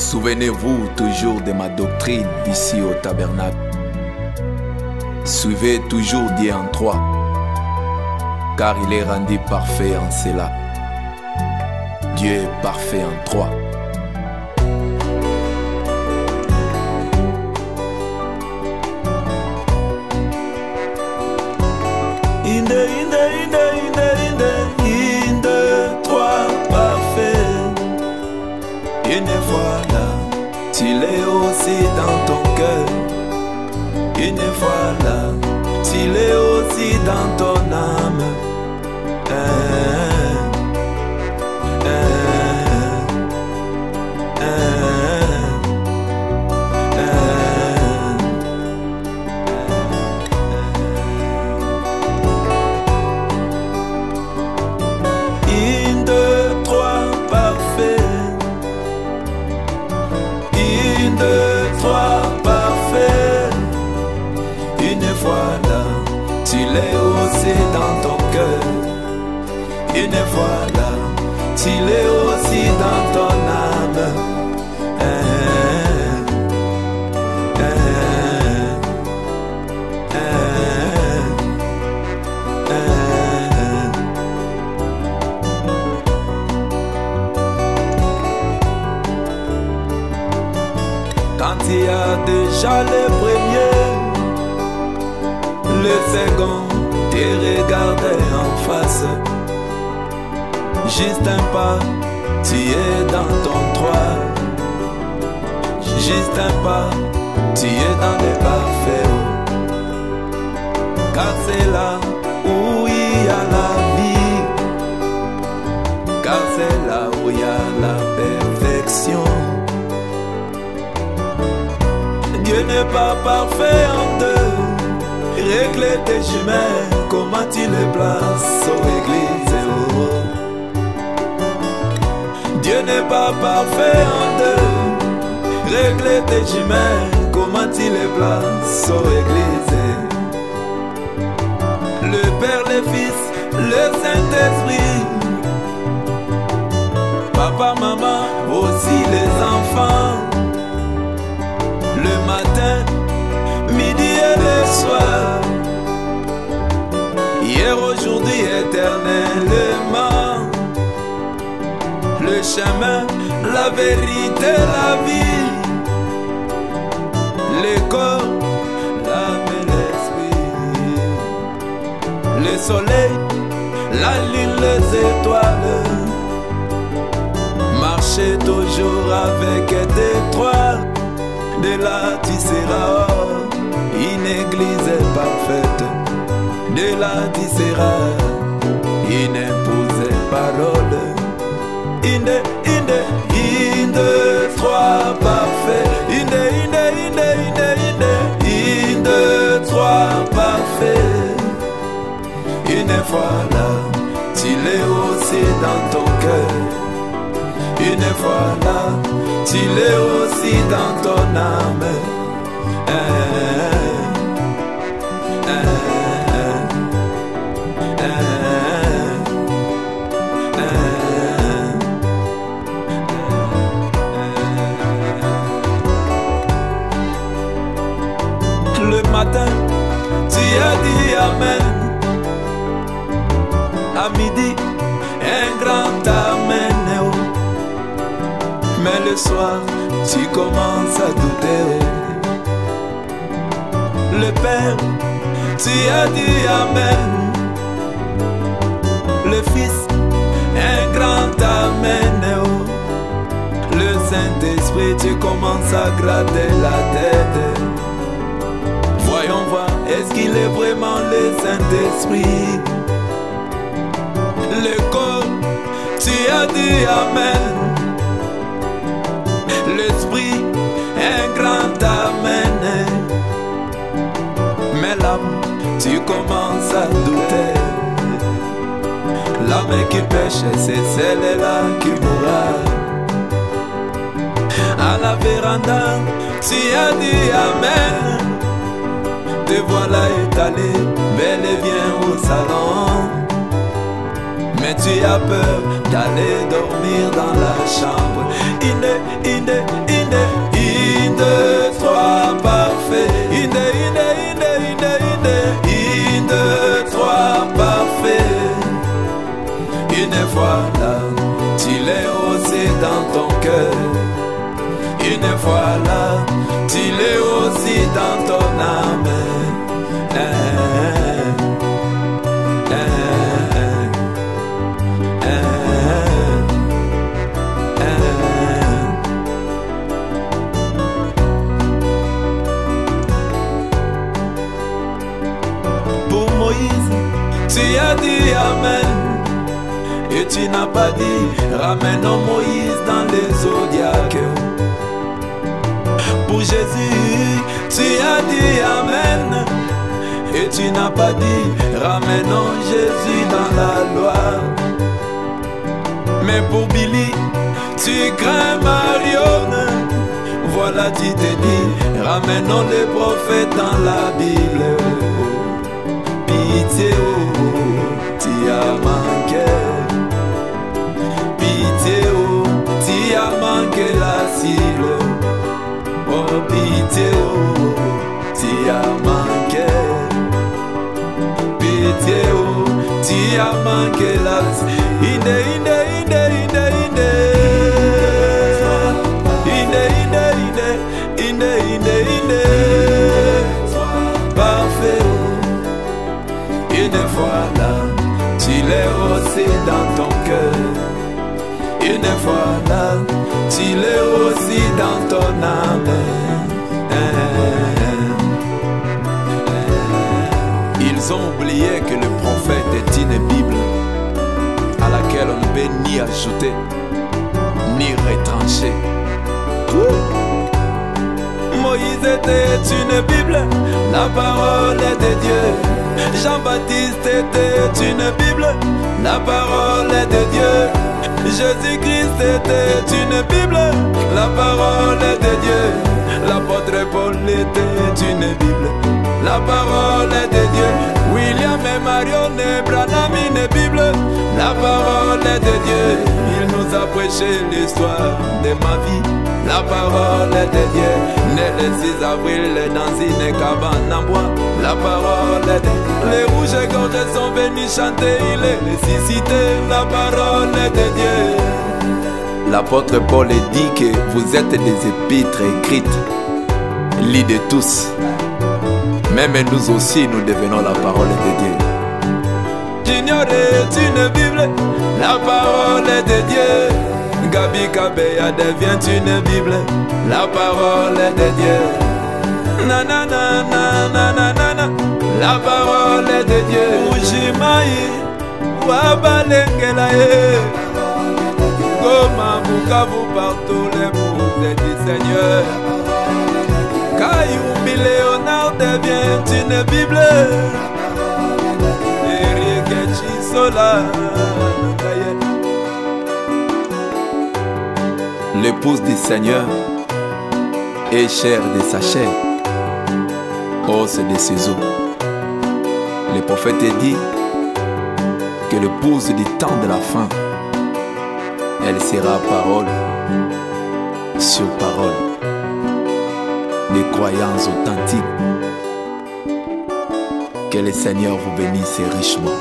Souvenez-vous toujours de ma doctrine ici au tabernacle. Suivez toujours Dieu en trois, car il est rendu parfait en cela. Dieu est parfait en trois. Trois parfait. Une fois là, s'il est aussi dans ton cœur. Une fois là, s'il est aussi dans ton âme. Une, deux, trois, parfait. Une, deux, trois, parfait. Une fois là, tu l'es aussi dans ton cœur. Une fois là, tu l'es aussi dans ton âme. Quand il y a déjà le premier, le second te regarde en face. Juste un pas, tu es dans ton droit. Juste un pas, tu es dans le parfait. Car c'est là où il y a la vie. Car c'est là où il y a la perfection. Dieu n'est pas parfait en deux. Règle tes chemins, comment tu les places aux églises. Dieu n'est pas parfait en deux. Règle tes chemins, comment tu les places aux églises. Le Père, le Fils, le Saint-Esprit. Papa, maman, aussi les enfants. Le matin, midi et le soir. Hier, aujourd'hui, éternellement. Le chemin, la vérité, la vie. Le corps, l'âme et l'esprit. Le soleil, la lune, les étoiles. Marcher toujours avec des trois. De là tu seras une église parfaite. De là tu seras une épouse parole. Inde, trois parfait. Inde, trois parfait. Une fois là, tu l'es aussi dans ton cœur. Une fois là, tu l'es aussi dans ton âme. Le matin, tu as dit Amen. À midi, un grand Amen. Mais le soir, tu commences à douter. Le Père, tu as dit Amen. Le Fils, un grand Amen. Le Saint-Esprit, tu commences à gratter la tête. Voyons voir, est-ce qu'il est vraiment le Saint-Esprit? Le corps, tu as dit Amen. L'esprit, un grand Amen. Mais l'âme, tu commences à douter. L'âme qui pêche, c'est celle-là qui mourra. À la véranda, tu as dit Amen. Te voilà étalé, bel et bien au salon. Mais tu as peur d'aller dormir dans la chambre. Inde, 3 parfait. Inde, 3 parfait. Une fois là, tu l'es aussi dans ton cœur. Une fois là, tu l'es aussi dans ton âme. Pour Moïse, tu as dit Amen. Et tu n'as pas dit ramenons Moïse dans les zodiaques. Pour Jésus, tu as dit Amen. Et tu n'as pas dit ramenons Jésus dans la loi. Mais pour Billy, tu crains Marion. Voilà, tu t'es dit ramenons les prophètes dans la Bible. Pitié, tu as manqué. Pitié, tu as manqué la cible. Oh pitié, tu as manqué. Pitié, tu as manqué la cible. Parfait. Une fois là, tu l'es aussi dans ton cœur. Une fois là, tu l'es aussi dans ton âme. Ils ont oublié que le prophète est une Bible à laquelle on ne peut ni ajouter ni retrancher. Moïse était une Bible, la parole de Dieu. Jean-Baptiste était une Bible, la parole de Dieu. Jésus-Christ était une Bible, la parole de Dieu. L'apôtre Paul était une Bible, la parole de Dieu. William et Marion et Branham une Bible, la parole de Dieu. Il nous a prêché l'histoire de ma vie, la parole de Dieu. Né le 6 avril dans une cabane en bois, la parole de Dieu. Les rouges gorges sont venus chanter, il est ressuscité, la parole de Dieu. L'apôtre Paul dit que vous êtes des épîtres écrites, lits de tous. Même nous aussi, nous devenons la parole de Dieu. Junior est une Bible, la parole de Dieu. Gabi Kabeya devient une Bible, la parole de Dieu. Nanana, nanana, la parole de Dieu. Ujimaï, Wabalengelae. Goma, Bukavu, partout les mots du Seigneur. Kayumbi Léonard devient une Bible. Eriegechi Sola. L'épouse du Seigneur est chair de sa chair, os de ses os. Le prophète dit que l'épouse du temps de la fin, elle sera parole sur parole. Des croyances authentiques. Que le Seigneur vous bénisse richement.